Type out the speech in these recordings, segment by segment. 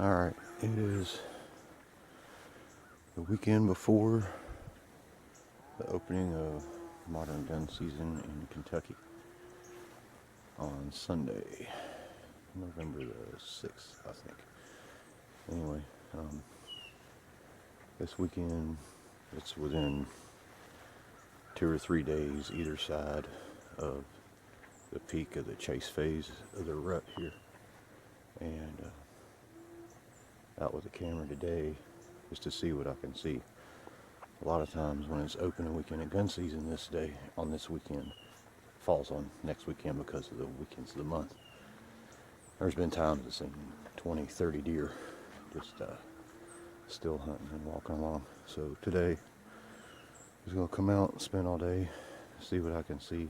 Alright, it is the weekend before the opening of modern gun season in Kentucky on Sunday, November the 6th, I think. Anyway, this weekend, it's within 2 or 3 days either side of the peak of the chase phase of the rut here. And out with the camera today just to see what I can see. A lot of times when it's opening weekend at gun season on this weekend, falls on next weekend because of the weekends of the month. There's been times I've seen 20, 30 deer just still hunting and walking along. So today, I'm just going to come out and spend all day, see what I can see.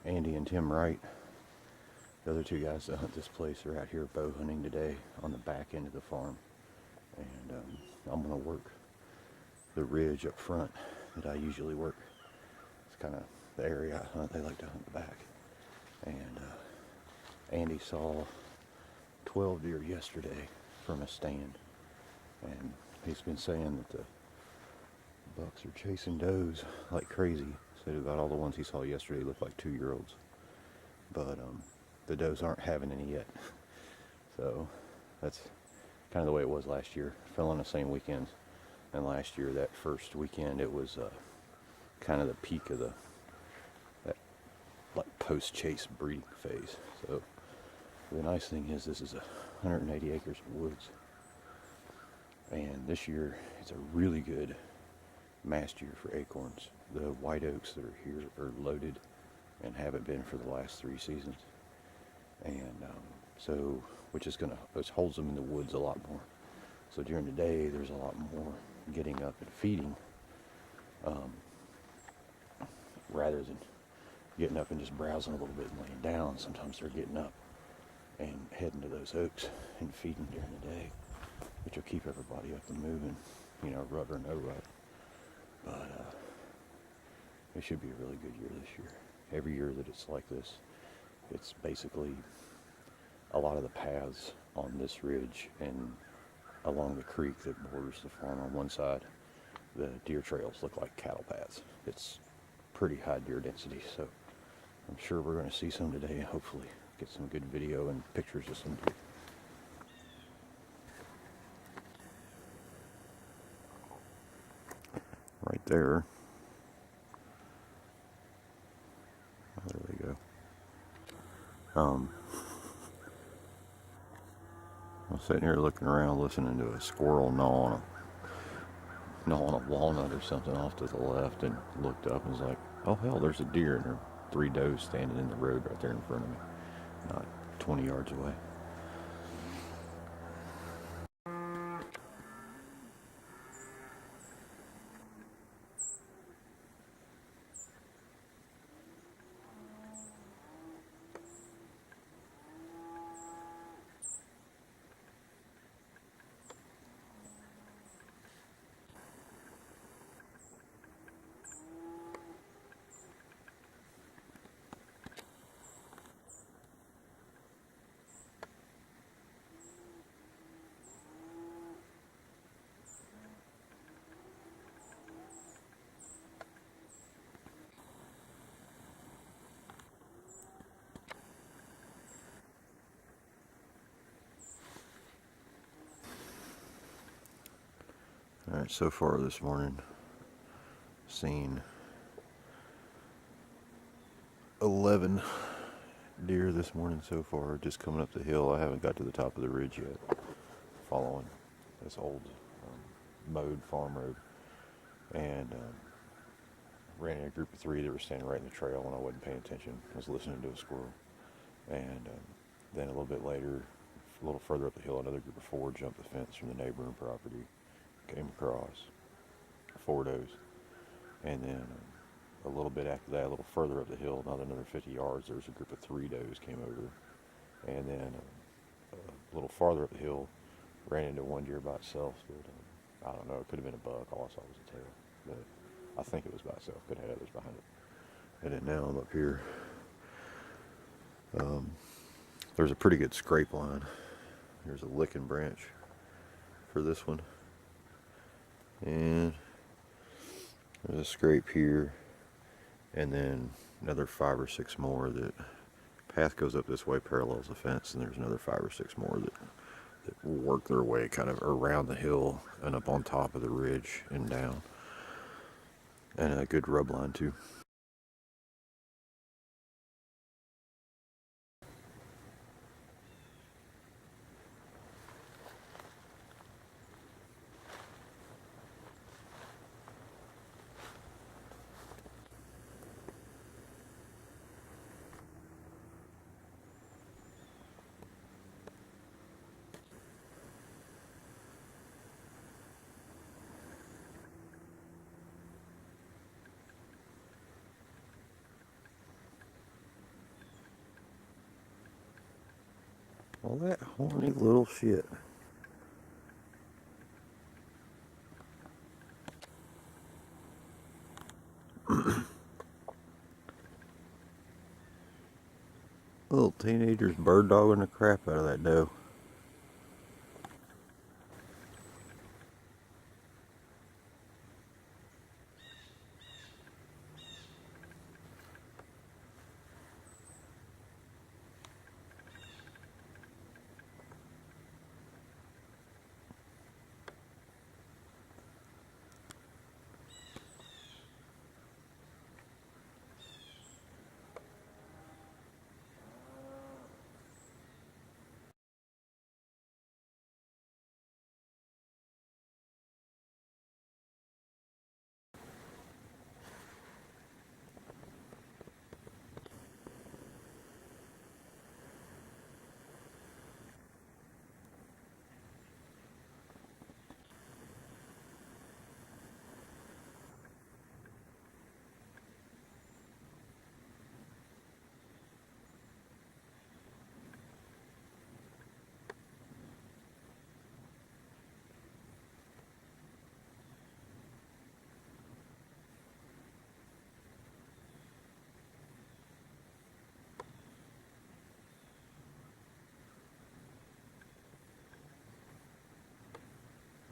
Andy and Tim Wright, the other two guys that hunt this place, are out here bow hunting today on the back end of the farm. And I'm going to work the ridge up front that I usually work. It's kind of the area I hunt. They like to hunt the back. And Andy saw 12 deer yesterday from a stand. And he's been saying that the bucks are chasing does like crazy. Said about all the ones he saw yesterday looked like 2-year-olds. But the does aren't having any yet. So that's kind of the way it was last year. Fell on the same weekends. And last year, that first weekend, it was kind of the peak of that like post-chase breeding phase. So the nice thing is this is 180 acres of woods. And this year, it's a really good mast year for acorns. The white oaks that are here are loaded and haven't been for the last 3 seasons. And so, which holds them in the woods a lot more. So during the day, there's a lot more getting up and feeding, rather than getting up and just browsing a little bit and laying down. Sometimes they're getting up and heading to those oaks and feeding during the day, which will keep everybody up and moving, rut or no rut. But it should be a really good year this year. Every year that it's like this, it's basically a lot of the paths on this ridge and along the creek that borders the farm on one side, the deer trails look like cattle paths. It's pretty high deer density, so I'm sure we're going to see some today and hopefully get some good video and pictures of some deer. Right there. Oh, there they go. I'm sitting here looking around, listening to a squirrel gnawing a walnut or something off to the left, and looked up and was like, oh hell, there's a deer, and there are 3 does standing in the road right there in front of me, not 20 yards away. Alright, so far this morning, seen 11 deer this morning so far, just coming up the hill. I haven't got to the top of the ridge yet, following this old mowed farm road. And ran in a group of 3 that were standing right in the trail when I wasn't paying attention. I was listening to a squirrel. And then a little bit later, a little further up the hill, another group of 4 jumped the fence from the neighboring property. Came across 4 does, and then a little bit after that, a little further up the hill, another 50 yards, there was a group of 3 does came over, and then a little farther up the hill, ran into one deer by itself. But I don't know, it could have been a buck. All I saw was a tail, but I think it was by itself. Could have had others behind it. And then now I'm up here. There's a pretty good scrape line Here's a licking branch for this one. And there's a scrape here. And then another 5 or 6 more. That path goes up this way, parallels the fence, and there's another 5 or 6 more that will work their way kind of around the hill and up on top of the ridge and down. And a good rub line too. All that horny little shit. Little teenagers bird dogging the crap out of that doe.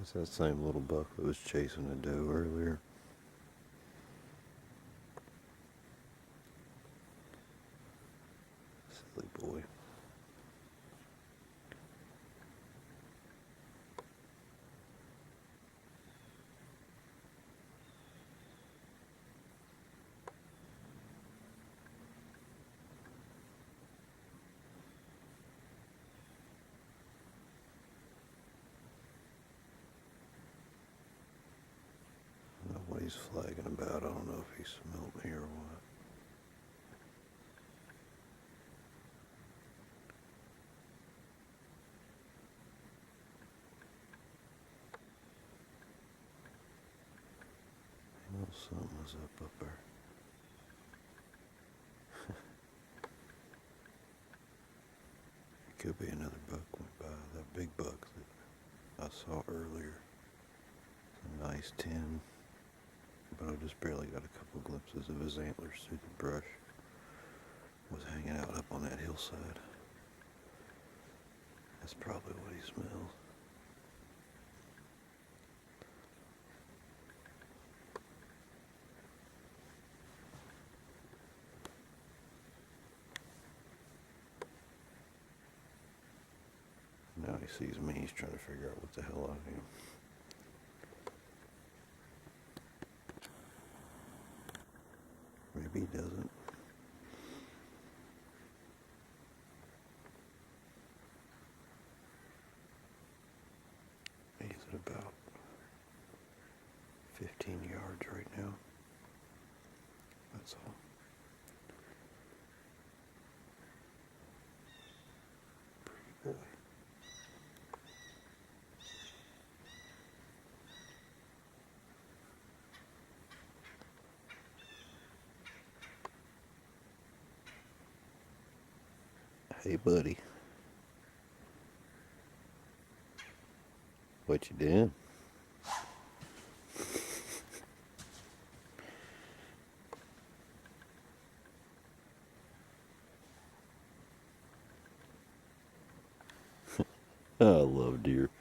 It's that same little buck that was chasing the doe earlier. Silly boy. I don't know what he's flagging about. I don't know if he smelled me or what. I know something was up there. It could be another buck went by. That big buck that I saw earlier. It's a nice 10. But I just barely got a couple glimpses of his antlers through the brush. Was hanging out up on that hillside. That's probably what he smells. Now he sees me, he's trying to figure out what the hell I am. Maybe he doesn't. He's at about 15 yards right now. That's all. Pretty boy. Hey, buddy. What you doing? I love deer.